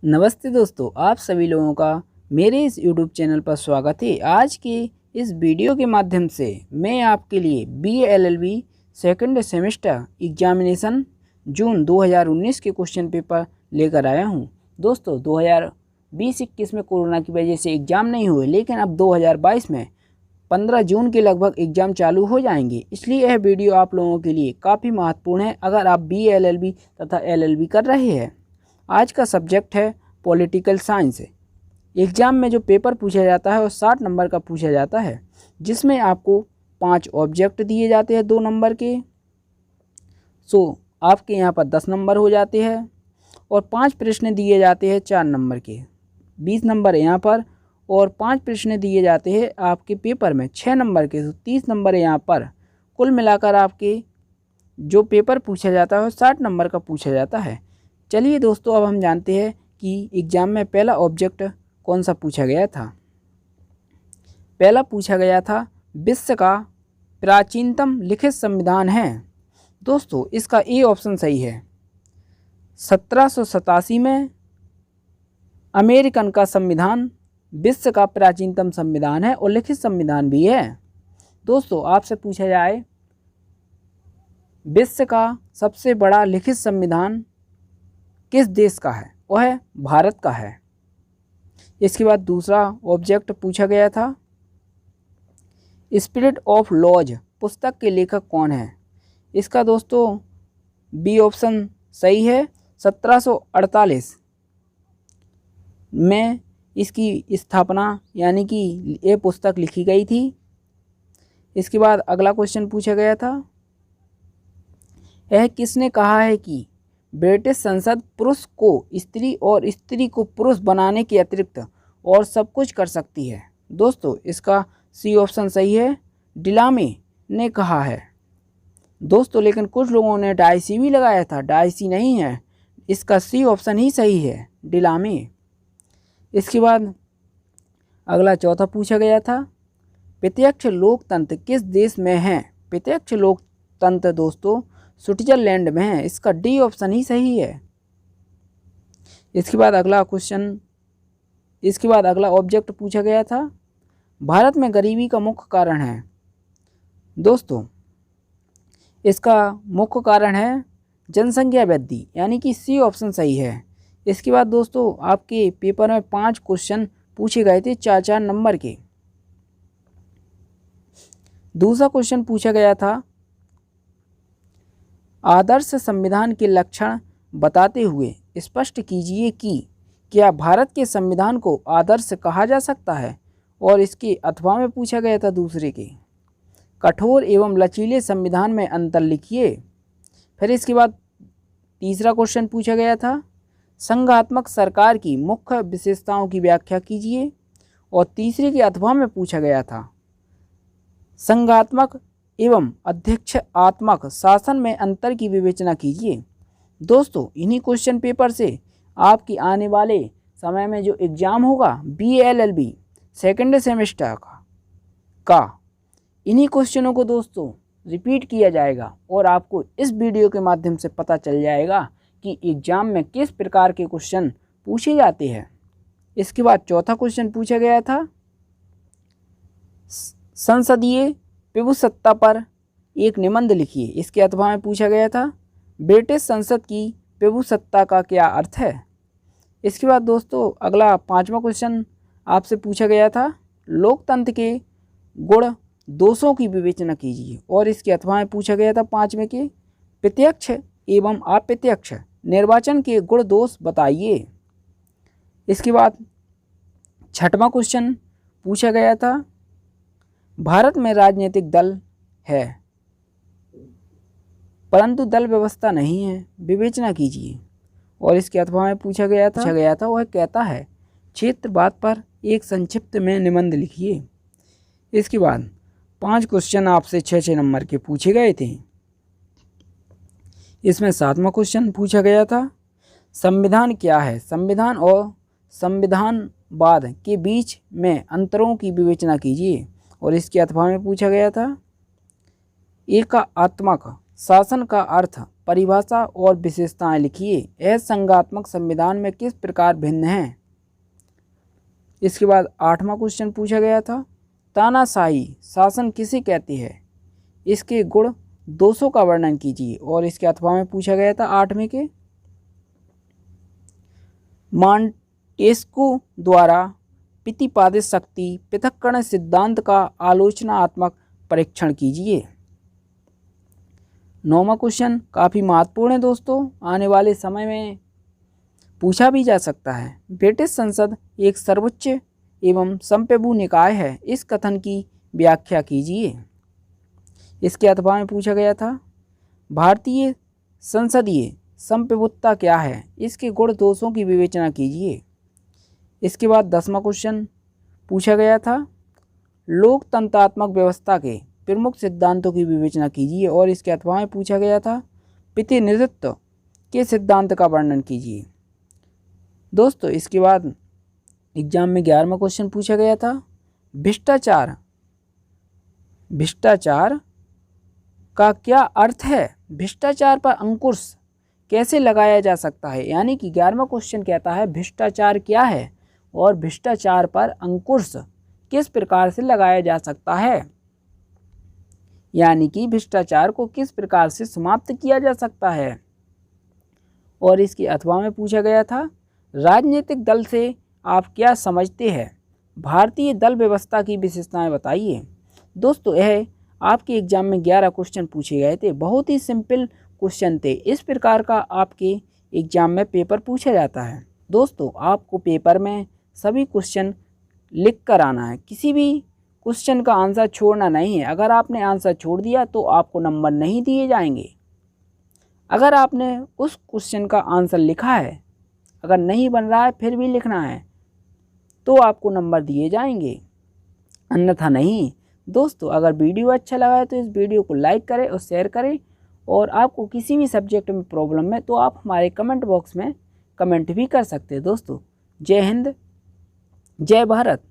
नमस्ते दोस्तों, आप सभी लोगों का मेरे इस YouTube चैनल पर स्वागत है। आज के इस वीडियो के माध्यम से मैं आपके लिए BA-LLB सेकंड सेमेस्टर एग्जामिनेशन जून 2019 के क्वेश्चन पेपर लेकर आया हूं। दोस्तों 2020-21 में कोरोना की वजह से एग्ज़ाम नहीं हुए, लेकिन अब 2022 में 15 जून के लगभग एग्ज़ाम चालू हो जाएंगे। इसलिए यह वीडियो आप लोगों के लिए काफ़ी महत्वपूर्ण है अगर आप BA-LLB तथा LLB कर रहे हैं। आज का सब्जेक्ट है पॉलिटिकल साइंस। एग्ज़ाम में जो पेपर पूछा जाता है वो 60 नंबर का पूछा जाता है, जिसमें आपको 5 ऑब्जेक्ट दिए जाते हैं 2 नंबर के। आपके यहाँ पर 10 नंबर हो जाते हैं और 5 प्रश्न दिए जाते हैं 4 नंबर के, 20 नंबर यहाँ पर, और 5 प्रश्न दिए जाते हैं आपके पेपर में 6 नंबर के, तो 30 नंबर यहाँ पर। कुल मिलाकर आपके जो पेपर पूछा जाता है 60 नंबर का पूछा जाता है। चलिए दोस्तों, अब हम जानते हैं कि एग्ज़ाम में पहला ऑब्जेक्ट कौन सा पूछा गया था। पहला पूछा गया था विश्व का प्राचीनतम लिखित संविधान है। दोस्तों इसका ए ऑप्शन सही है। 1787 में अमेरिकन का संविधान विश्व का प्राचीनतम संविधान है और लिखित संविधान भी है। दोस्तों आपसे पूछा जाए विश्व का सबसे बड़ा लिखित संविधान किस देश का है, वह है भारत का है। इसके बाद दूसरा ऑब्जेक्ट पूछा गया था स्पिरिट ऑफ लॉज पुस्तक के लेखक कौन है। इसका दोस्तों बी ऑप्शन सही है। 1748 में इसकी स्थापना यानी कि ये पुस्तक लिखी गई थी। इसके बाद अगला क्वेश्चन पूछा गया था यह किसने कहा है कि ब्रिटिश संसद पुरुष को स्त्री और स्त्री को पुरुष बनाने के अतिरिक्त और सब कुछ कर सकती है। दोस्तों इसका सी ऑप्शन सही है। डिलामे ने कहा है। दोस्तों लेकिन कुछ लोगों ने डायसी भी लगाया था, डायसी नहीं है, इसका सी ऑप्शन ही सही है, डिलामे। इसके बाद अगला चौथा पूछा गया था प्रत्यक्ष लोकतंत्र किस देश में है। प्रत्यक्ष लोकतंत्र दोस्तों स्विट्जरलैंड में है, इसका डी ऑप्शन ही सही है। इसके बाद अगला ऑब्जेक्ट पूछा गया था भारत में गरीबी का मुख्य कारण है। दोस्तों इसका मुख्य कारण है जनसंख्या वृद्धि, यानी कि सी ऑप्शन सही है। इसके बाद दोस्तों आपके पेपर में 5 क्वेश्चन पूछे गए थे 4-4 नंबर के। दूसरा क्वेश्चन पूछा गया था आदर्श संविधान के लक्षण बताते हुए स्पष्ट कीजिए कि क्या भारत के संविधान को आदर्श कहा जा सकता है, और इसके अथवा में पूछा गया था दूसरे के कठोर एवं लचीले संविधान में अंतर लिखिए। फिर इसके बाद तीसरा क्वेश्चन पूछा गया था संघात्मक सरकार की मुख्य विशेषताओं की व्याख्या कीजिए, और तीसरे के अथवा में पूछा गया था संघात्मक एवं अध्यक्षात्मक शासन में अंतर की विवेचना कीजिए। दोस्तों इन्हीं क्वेश्चन पेपर से आपकी आने वाले समय में जो एग्ज़ाम होगा BA-LLB सेकंड सेमेस्टर का इन्हीं क्वेश्चनों को दोस्तों रिपीट किया जाएगा, और आपको इस वीडियो के माध्यम से पता चल जाएगा कि एग्ज़ाम में किस प्रकार के क्वेश्चन पूछे जाते हैं। इसके बाद चौथा क्वेश्चन पूछा गया था संसदीय प्रभुसत्ता पर एक निबंध लिखिए। इसके अथवा में पूछा गया था ब्रिटिश संसद की प्रभुसत्ता का क्या अर्थ है। इसके बाद दोस्तों अगला 5वां क्वेश्चन आपसे पूछा गया था लोकतंत्र के गुण दोषों की विवेचना कीजिए, और इसके अथवा में पूछा गया था 5वें के प्रत्यक्ष एवं अप्रत्यक्ष निर्वाचन के गुण दोष बताइए। इसके बाद 6वां क्वेश्चन पूछा गया था भारत में राजनीतिक दल है परंतु दल व्यवस्था नहीं है, विवेचना कीजिए, और इसके अथवा में पूछा गया था वह कहता है क्षेत्रवाद पर एक संक्षिप्त में निबंध लिखिए। इसके बाद 5 क्वेश्चन आपसे 6-6 नंबर के पूछे गए थे। इसमें 7वां क्वेश्चन पूछा गया था संविधान क्या है, संविधान और संविधानवाद के बीच में अंतरों की विवेचना कीजिए, और इसके अथवा में पूछा गया था एकात्मक शासन का अर्थ परिभाषा और विशेषताएं लिखिए। यह संघात्मक संविधान में किस प्रकार भिन्न है। इसके बाद 8वां क्वेश्चन पूछा गया था, तानाशाही शासन किसे कहते हैं, इसके गुण दोषों का वर्णन कीजिए। और इसके अथवा में पूछा गया था 8वें के, मॉन्टेस्क्यू द्वारा प्रतिपादित शक्ति पृथक्करण सिद्धांत का आलोचनात्मक परीक्षण कीजिए। 9वां क्वेश्चन काफ़ी महत्वपूर्ण है दोस्तों, आने वाले समय में पूछा भी जा सकता है। ब्रिटिश संसद एक सर्वोच्च एवं संप्रभु निकाय है, इस कथन की व्याख्या कीजिए। इसके अथवा में पूछा गया था, भारतीय संसदीय संप्रभुत्ता क्या है, इसके गुण दोषों की विवेचना कीजिए। इसके बाद 10वां क्वेश्चन पूछा गया था, लोकतंत्रात्मक व्यवस्था के प्रमुख सिद्धांतों की विवेचना कीजिए। और इसके अथवा में पूछा गया था, प्रतिनिधित्व के सिद्धांत का वर्णन कीजिए। दोस्तों इसके बाद एग्जाम में 11वां क्वेश्चन पूछा गया था, भ्रष्टाचार का क्या अर्थ है, भ्रष्टाचार पर अंकुश कैसे लगाया जा सकता है। यानी कि 11वां क्वेश्चन कहता है भ्रष्टाचार क्या है और भ्रष्टाचार पर अंकुश किस प्रकार से लगाया जा सकता है, यानी कि भ्रष्टाचार को किस प्रकार से समाप्त किया जा सकता है। और इसके अथवा में पूछा गया था, राजनीतिक दल से आप क्या समझते हैं, भारतीय दल व्यवस्था की विशेषताएं बताइए। दोस्तों यह आपके एग्जाम में 11 क्वेश्चन पूछे गए थे, बहुत ही सिंपल क्वेश्चन थे। इस प्रकार का आपके एग्जाम में पेपर पूछा जाता है। दोस्तों आपको पेपर में सभी क्वेश्चन लिख कर आना है, किसी भी क्वेश्चन का आंसर छोड़ना नहीं है। अगर आपने आंसर छोड़ दिया तो आपको नंबर नहीं दिए जाएंगे। अगर आपने उस क्वेश्चन का आंसर लिखा है, अगर नहीं बन रहा है फिर भी लिखना है, तो आपको नंबर दिए जाएंगे, अन्यथा नहीं। दोस्तों अगर वीडियो अच्छा लगा है तो इस वीडियो को लाइक करें और शेयर करें। और आपको किसी भी सब्जेक्ट में प्रॉब्लम है तो आप हमारे कमेंट बॉक्स में कमेंट भी कर सकते हैं। दोस्तों जय हिंद, जय भारत।